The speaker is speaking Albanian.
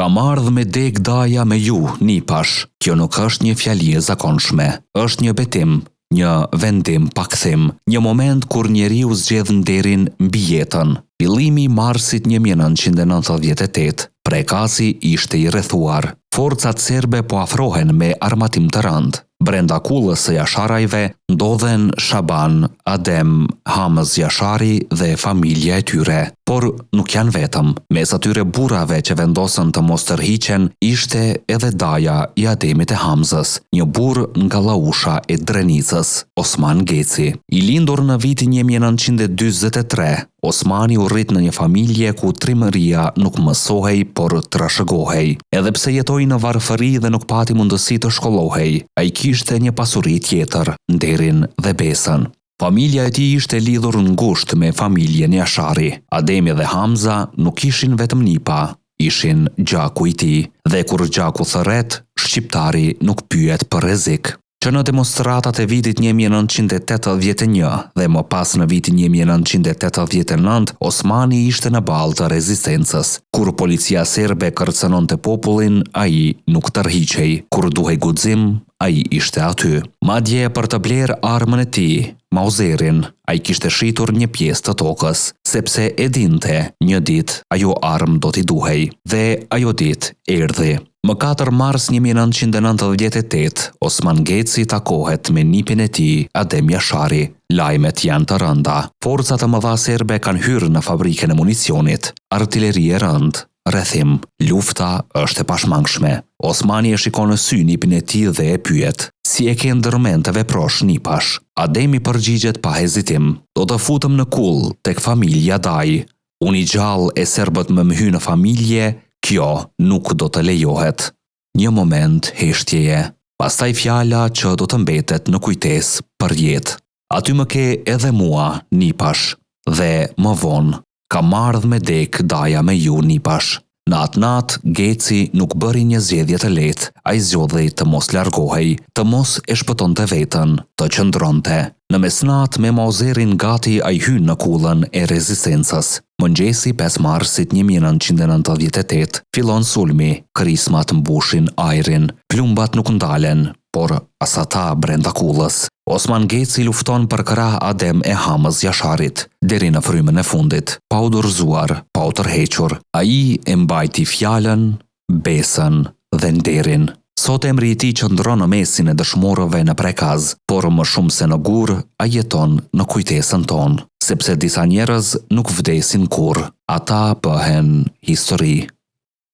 Kam ardhur me deg daja me ju, nipash. Kjo nuk është një fjali e zakonshme. Është një betim, një vendim pa kthim, një moment kur njeriu zgjedh nderin mbi jetën. Fillimi i marsit 1998, Prekasi ishte i rrethuar. Forcat serbe po afrohen me armatim të rënd. Brenda kullës së jasharajve ndodhen Shaban, Adem, Hamz Jashari dhe familja e tyre. Por nuk janë vetëm. Mes atyre burrave që vendosën të mos tërhiqen ishte edhe daja i Ademit e Hamzës, një burr nga Llausha e Drenicës, Osman Geci. I lindur në vitin 1943, Osmani u rrit në një familje ku trimëria nuk mësohej, por trashëgohej. Edhe pse jetoi në varfëri dhe nuk pati mundësi të shkollohej, ai kishte një pasuri tjetër, nderin dhe besën. Familja e tij ishte lidhur ngushtë me familjen Jashari. Ademi dhe Hamza nuk ishin vetëm nipa, ishin gjaku i tij. Dhe kur gjaku thërret, shqiptari nuk pyet për rrezik. Që në demonstratat e vitit 1981 dhe më pas në vitin 1989, Osmani ishte në balë të rezistencës. Kur policia serbe kërcënonte popullin, ai nuk tërhiqej. Kur duhej guxim, ai ishte aty. Madje për të blerë armën e tij, Mauserin, ai kishte shitur një pjesë të tokës, sepse e dinte një ditë ajo armë do t'i duhej. Dhe ajo ditë erdhi. Më 4 mars 1998, Osman Geci takohet me nipin e tij, Adem Jashari. Lajmet janë të rënda. Forcat e mëdha serbe kanë hyrë në fabrikën e municionit. Artilleri e rënd, rrethim. Lufta është e pashmangshme. Osmani e shikon në sy nipin e tij dhe e pyet: "Si e ke ndërmend të veprosh, nipash?" Ademi përgjigjet pa hezitim: "Do të futem në kull tek familja Daj. Unë i gjallë e serbët më hy në familje, kjo nuk do të lejohet." Një moment heshtjeje, pastaj fjala që do të mbetet në kujtesë për jetë. "Aty më ke edhe mua, nipash, dhe më vonë, kam ardhur me dek daja me ju, nipash." Në atë natë, Geci nuk bëri një zgjedhje të lehtë. Ai zgjodhi të mos largohej, të mos e shpëtonte veten, të qëndronte. Në mesnatë me Mauserin gati ai hyn në kullën e rezistencës. Mëngjesi 5 marsit 1998 fillon sulmi, krismat mbushin ajrin, plumbat nuk ndalen, por as ata brenda kullës. Osman Geci lufton për krah Adem e Hamz Jasharit, deri në frymën e fundit, pa u dorëzuar, pa u tërhequr. Ai e mbajti fjalën, besën dhe nderin. Sot emri i tij qëndron në mesin e dëshmorëve në Prekaz, por më shumë se në gur, ai jeton në kujtesën tonë, sepse disa njerëz nuk vdesin kurrë, ata bëhen histori.